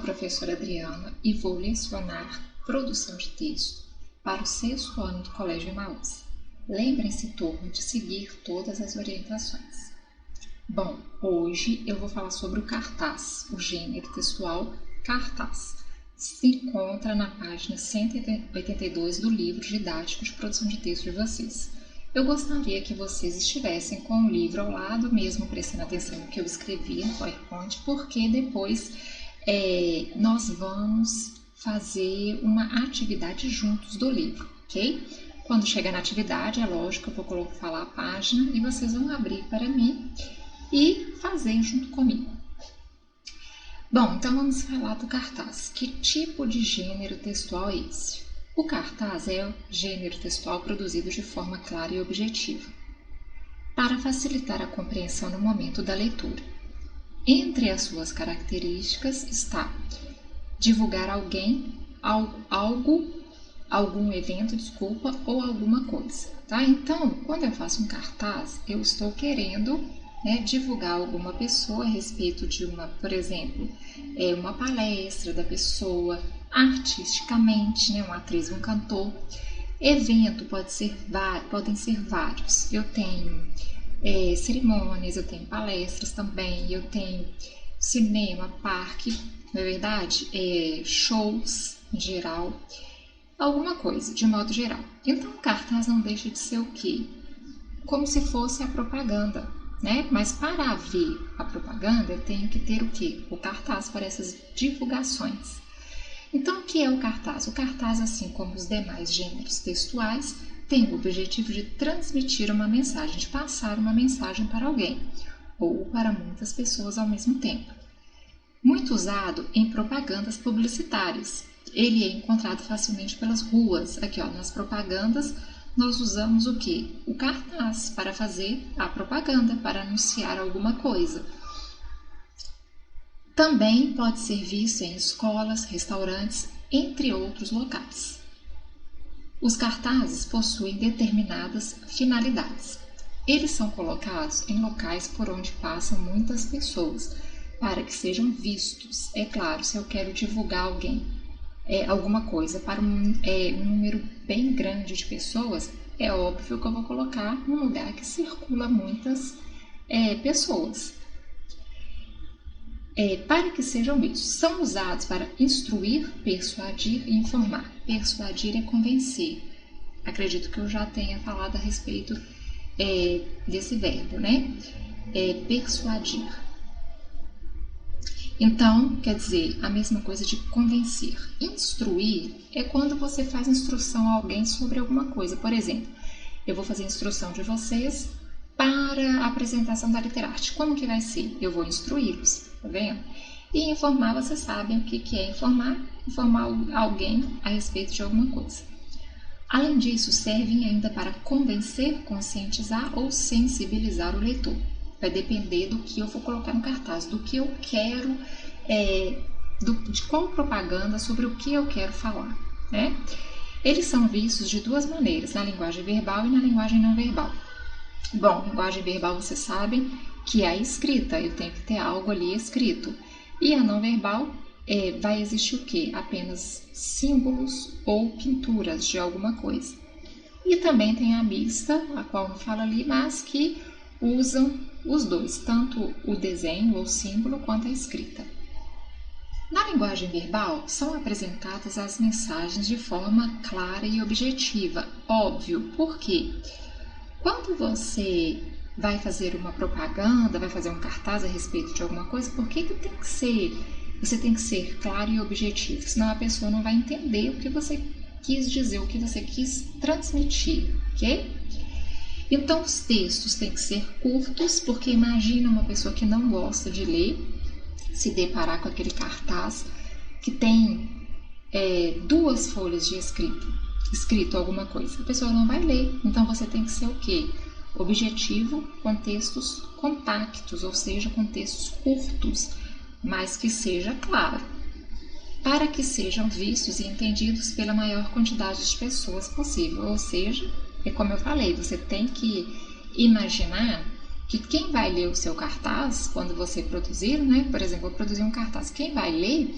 professora Adriana e vou lecionar produção de texto para o 6º ano do Colégio Emaús. Lembrem-se, turma, de seguir todas as orientações. Bom, hoje eu vou falar sobre o cartaz, o gênero textual cartaz. Se encontra na página 182 do livro didático de produção de texto de vocês. Eu gostaria que vocês estivessem com o livro ao lado, mesmo prestando atenção no que eu escrevi no PowerPoint, porque depois nós vamos fazer uma atividade juntos do livro, ok? Quando chegar na atividade, é lógico, eu vou falar a página e vocês vão abrir para mim e fazer junto comigo. Bom, então vamos falar do cartaz. Que tipo de gênero textual é esse? O cartaz é o gênero textual produzido de forma clara e objetiva, para facilitar a compreensão no momento da leitura. Entre as suas características está divulgar alguém, algum evento, ou alguma coisa, tá? Então, quando eu faço um cartaz, eu estou querendo divulgar alguma pessoa a respeito de por exemplo, uma palestra da pessoa, artisticamente, uma atriz, um cantor. Evento podem ser vários. Eu tenho cerimônias, eu tenho palestras também, eu tenho cinema, parque, não é verdade? Shows em geral, alguma coisa, de modo geral. Então, o cartaz não deixa de ser o quê? Como se fosse a propaganda, né? Mas para ver a propaganda, eu tenho que ter o quê? O cartaz para essas divulgações. Então, o que é o cartaz? O cartaz, assim como os demais gêneros textuais, tem o objetivo de transmitir uma mensagem, de passar uma mensagem para alguém, ou para muitas pessoas ao mesmo tempo. Muito usado em propagandas publicitárias. Ele é encontrado facilmente pelas ruas. Aqui, nas propagandas, nós usamos o quê? O cartaz para fazer a propaganda, para anunciar alguma coisa. Também pode ser visto em escolas, restaurantes, entre outros locais. Os cartazes possuem determinadas finalidades. Eles são colocados em locais por onde passam muitas pessoas, para que sejam vistos. É claro, se eu quero divulgar alguma coisa para um número bem grande de pessoas, é óbvio que eu vou colocar num lugar que circula muitas pessoas. Para que sejam vistos. São usados para instruir, persuadir e informar. Persuadir é convencer. Acredito que eu já tenha falado a respeito desse verbo, né? Persuadir. Então, quer dizer, a mesma coisa de convencer. Instruir é quando você faz instrução a alguém sobre alguma coisa. Por exemplo, eu vou fazer instrução de vocês para a apresentação da Literarte. Como que vai ser? Eu vou instruí-los, tá vendo? E informar, vocês sabem o que é informar? Informar alguém a respeito de alguma coisa. Além disso, servem ainda para convencer, conscientizar ou sensibilizar o leitor. Vai depender do que eu vou colocar no cartaz, do que eu quero, de qual propaganda, sobre o que eu quero falar, né? Eles são vistos de duas maneiras, na linguagem verbal e na linguagem não verbal. Bom, linguagem verbal vocês sabem que é a escrita, eu tenho que ter algo ali escrito. E a não verbal vai existir o quê? Apenas símbolos ou pinturas de alguma coisa. E também tem a mista, a qual não fala ali, mas que usam os dois, tanto o desenho ou símbolo quanto a escrita. Na linguagem verbal, são apresentadas as mensagens de forma clara e objetiva. Óbvio, por quê? Quando você vai fazer uma propaganda, vai fazer um cartaz a respeito de alguma coisa, por que você tem que ser claro e objetivo? Senão a pessoa não vai entender o que você quis dizer, o que você quis transmitir, ok? Então, os textos têm que ser curtos, porque imagina uma pessoa que não gosta de ler, se deparar com aquele cartaz que tem 2 folhas de escrito alguma coisa. A pessoa não vai ler, então você tem que ser o quê? Objetivo, com textos compactos, ou seja, com textos curtos, mas que seja claro, para que sejam vistos e entendidos pela maior quantidade de pessoas possível. Ou seja, é como eu falei, você tem que imaginar que quem vai ler o seu cartaz, quando você produzir, por exemplo, vou produzir um cartaz, quem vai ler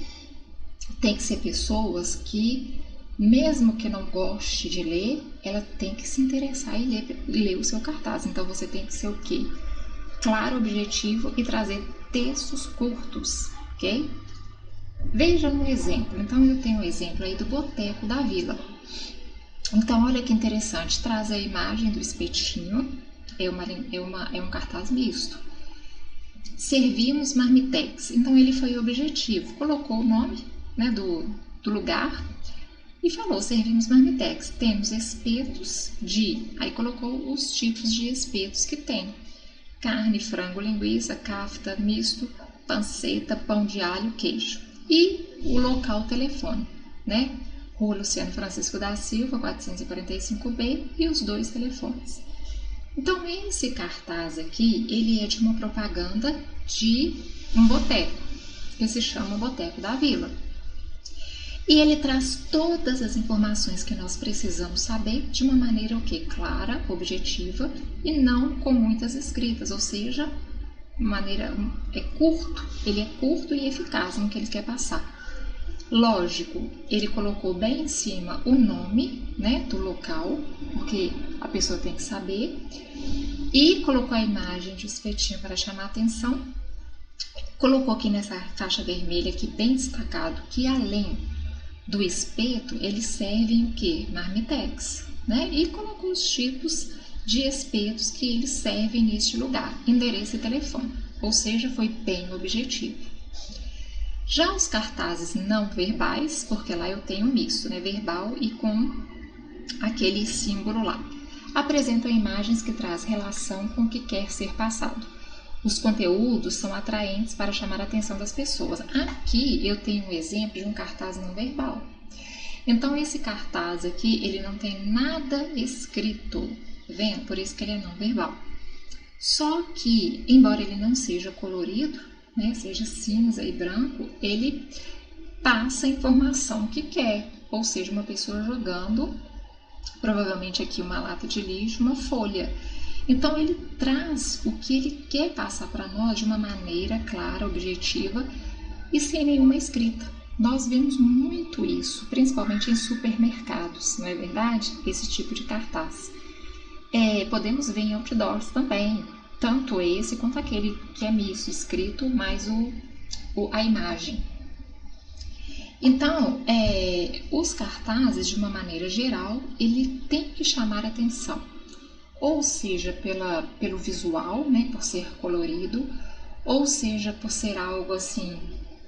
tem que ser pessoas que, mesmo que não goste de ler, ela tem que se interessar em ler o seu cartaz. Então você tem que ser o quê? Claro, objetivo e trazer textos curtos, ok? Veja um exemplo. Então eu tenho um exemplo aí do Boteco da Vila. Então olha que interessante, traz a imagem do espetinho, é um cartaz misto. Servimos marmitex. Então ele foi objetivo, colocou o nome, né, do lugar e falou: servimos marmitex. Temos espetos de. Aí colocou os tipos de espetos que tem: carne, frango, linguiça, kafta, misto, panceta, pão de alho, queijo. E o local, telefone, né? Rua Luciano Francisco da Silva, 445B, e os 2 telefones. Então, esse cartaz aqui, ele é de uma propaganda de um boteco, que se chama Boteco da Vila. E ele traz todas as informações que nós precisamos saber de uma maneira clara, objetiva e não com muitas escritas, ou seja, ele é curto e eficaz no que ele quer passar. Lógico, ele colocou bem em cima o nome, né, do local, porque a pessoa tem que saber, e colocou a imagem de espetinho para chamar a atenção. Colocou aqui nessa faixa vermelha aqui bem destacado que além do espeto, eles servem o que? Marmitex, né? E colocou os tipos de espetos que eles servem neste lugar, endereço e telefone, ou seja, foi bem objetivo. Já os cartazes não verbais, porque lá eu tenho misto, né? Verbal e com aquele símbolo lá, apresentam imagens que trazem relação com o que quer ser passado. Os conteúdos são atraentes para chamar a atenção das pessoas. Aqui eu tenho um exemplo de um cartaz não verbal. Então esse cartaz aqui, ele não tem nada escrito, tá vendo? Por isso que ele é não verbal. Só que, embora ele não seja colorido, né, seja cinza e branco, ele passa a informação que quer, ou seja, uma pessoa jogando, provavelmente aqui uma lata de lixo, uma folha. Então ele traz o que ele quer passar para nós de uma maneira clara, objetiva e sem nenhuma escrita. Nós vemos muito isso, principalmente em supermercados, não é verdade? Esse tipo de cartaz. Podemos ver em outdoors também, tanto esse quanto aquele que é misto, escrito, mais a imagem. Então, os cartazes, de uma maneira geral, ele tem que chamar atenção, ou seja, pelo visual, né, por ser colorido, ou seja, por ser algo assim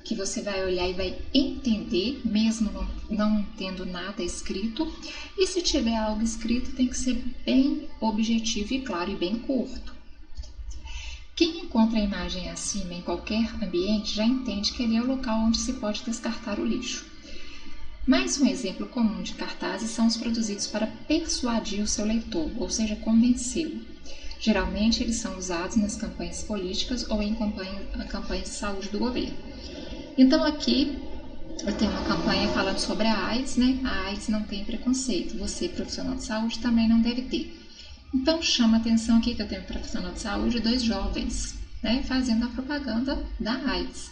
que você vai olhar e vai entender, mesmo não tendo nada escrito. E se tiver algo escrito, tem que ser bem objetivo e claro e bem curto. Quem encontra a imagem acima em qualquer ambiente já entende que ali é o local onde se pode descartar o lixo. Mais um exemplo comum de cartazes são os produzidos para persuadir o seu leitor, ou seja, convencê-lo. Geralmente eles são usados nas campanhas políticas ou em campanhas de saúde do governo. Então aqui eu tenho uma campanha falando sobre a AIDS, né? A AIDS não tem preconceito, você profissional de saúde também não deve ter. Então chama atenção aqui que eu tenho um profissional de saúde, 2 jovens, né, fazendo a propaganda da AIDS.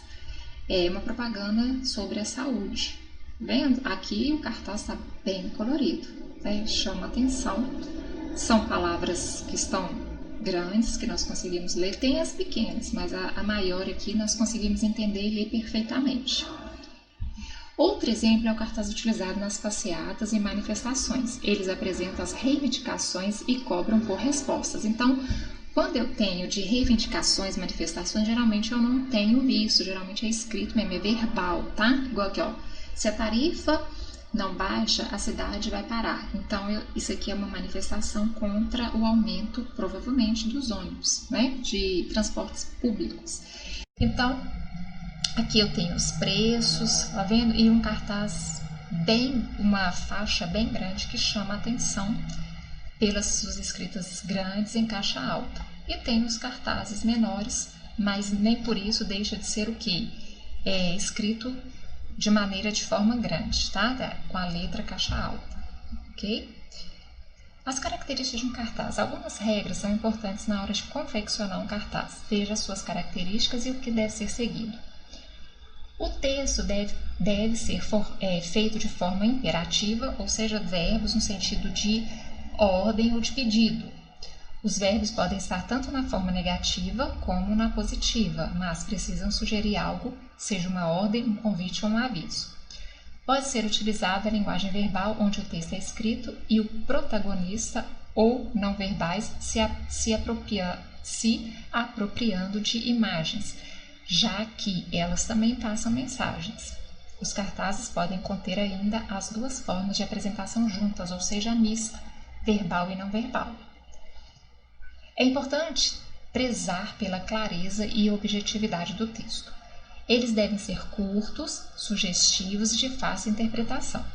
É uma propaganda sobre a saúde. Vendo? Aqui o cartaz está bem colorido, né? Chama atenção. São palavras que estão grandes, que nós conseguimos ler. Tem as pequenas, mas a maior aqui nós conseguimos entender e ler perfeitamente. Outro exemplo é o cartaz utilizado nas passeatas e manifestações. Eles apresentam as reivindicações e cobram por respostas. Então, quando eu tenho de reivindicações, manifestações, geralmente eu não tenho visto, geralmente é escrito mesmo, é verbal, tá? Igual aqui, ó. Se a tarifa não baixa, a cidade vai parar. Então, isso aqui é uma manifestação contra o aumento, provavelmente, dos ônibus, né? De transportes públicos. Então, aqui eu tenho os preços, tá vendo? E um cartaz uma faixa bem grande que chama a atenção pelas suas escritas grandes em caixa alta. E tem os cartazes menores, mas nem por isso deixa de ser o quê? Escrito de forma grande, tá? Com a letra caixa alta, ok? As características de um cartaz. Algumas regras são importantes na hora de confeccionar um cartaz. Veja as suas características e o que deve ser seguido. O texto deve ser feito de forma imperativa, ou seja, verbos no sentido de ordem ou de pedido. Os verbos podem estar tanto na forma negativa como na positiva, mas precisam sugerir algo, seja uma ordem, um convite ou um aviso. Pode ser utilizada a linguagem verbal, onde o texto é escrito e o protagonista ou não verbais se apropriando de imagens, já que elas também passam mensagens. Os cartazes podem conter ainda as duas formas de apresentação juntas, ou seja, mista, verbal e não verbal. É importante prezar pela clareza e objetividade do texto. Eles devem ser curtos, sugestivos e de fácil interpretação.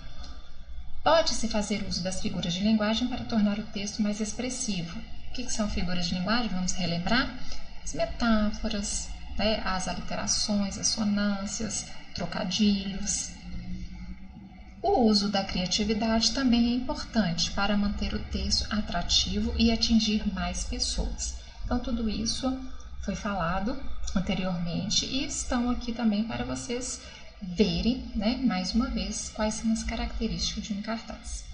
Pode-se fazer uso das figuras de linguagem para tornar o texto mais expressivo. O que são figuras de linguagem? Vamos relembrar? As metáforas, as aliterações, assonâncias, trocadilhos. O uso da criatividade também é importante para manter o texto atrativo e atingir mais pessoas. Então, tudo isso foi falado anteriormente e estão aqui também para vocês verem, mais uma vez, quais são as características de um cartaz.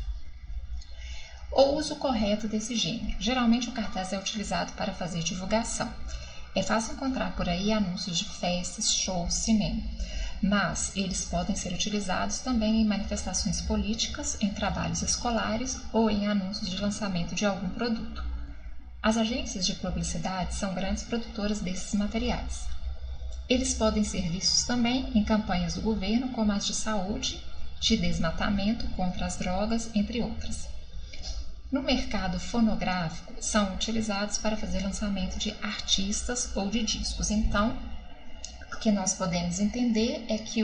O uso correto desse gênero. Geralmente, o cartaz é utilizado para fazer divulgação. É fácil encontrar por aí anúncios de festas, shows, cinema, mas eles podem ser utilizados também em manifestações políticas, em trabalhos escolares ou em anúncios de lançamento de algum produto. As agências de publicidade são grandes produtoras desses materiais. Eles podem ser vistos também em campanhas do governo, como as de saúde, de desmatamento, contra as drogas, entre outras. No mercado fonográfico, são utilizados para fazer lançamento de artistas ou de discos. Então, o que nós podemos entender é que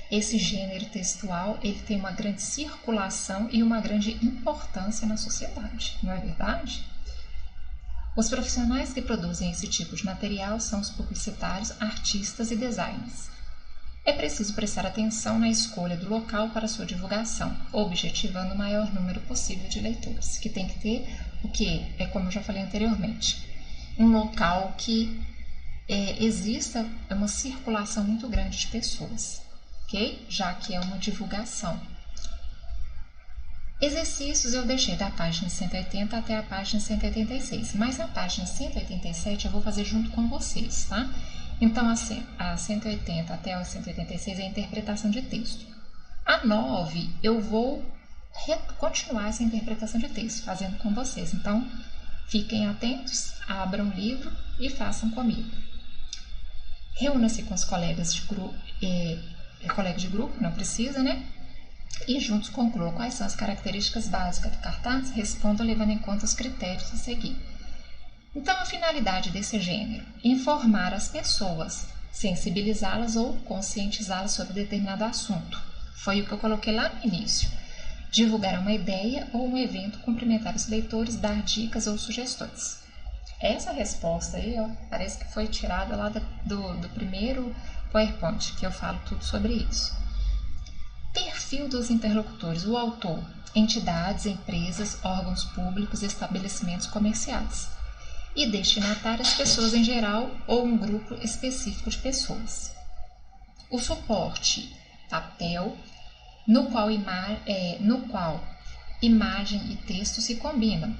esse gênero textual ele tem uma grande circulação e uma grande importância na sociedade, não é verdade? Os profissionais que produzem esse tipo de material são os publicitários, artistas e designers. É preciso prestar atenção na escolha do local para sua divulgação, objetivando o maior número possível de leitores, que tem que ter o que? Como eu já falei anteriormente, um local que exista uma circulação muito grande de pessoas, ok? Já que é uma divulgação. Exercícios eu deixei da página 180 até a página 186, mas a página 187 eu vou fazer junto com vocês, tá? Então, a 180 até a 186 é a interpretação de texto. A 9 eu vou continuar essa interpretação de texto, fazendo com vocês. Então, fiquem atentos, abram o livro e façam comigo. Reúna-se com os colegas de grupo, colega de grupo, não precisa, E juntos concluam quais são as características básicas do cartaz, respondam levando em conta os critérios a seguir. Então, a finalidade desse gênero: informar as pessoas, sensibilizá-las ou conscientizá-las sobre determinado assunto. Foi o que eu coloquei lá no início. Divulgar uma ideia ou um evento, cumprimentar os leitores, dar dicas ou sugestões. Essa resposta aí, parece que foi tirada lá do primeiro PowerPoint, que eu falo tudo sobre isso. Perfil dos interlocutores: o autor, entidades, empresas, órgãos públicos, estabelecimentos comerciais. E destinatário: as pessoas em geral ou um grupo específico de pessoas. O suporte: papel, no qual imagem e texto se combinam,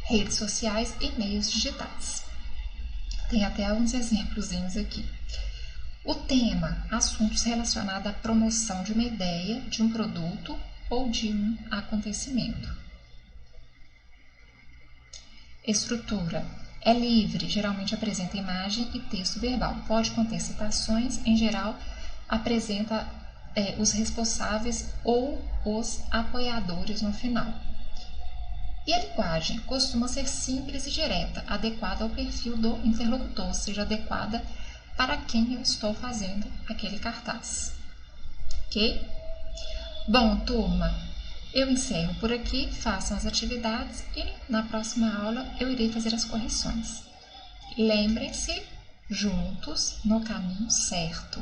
redes sociais e meios digitais. Tem até alguns exemplozinhos aqui. O tema: assuntos relacionados à promoção de uma ideia, de um produto ou de um acontecimento. Estrutura: é livre, geralmente apresenta imagem e texto verbal. Pode conter citações, em geral apresenta os responsáveis ou os apoiadores no final. E a linguagem costuma ser simples e direta, adequada ao perfil do interlocutor, ou seja, adequada para quem eu estou fazendo aquele cartaz. Ok? Bom, turma, eu encerro por aqui, façam as atividades e na próxima aula eu irei fazer as correções. Lembrem-se, juntos no caminho certo.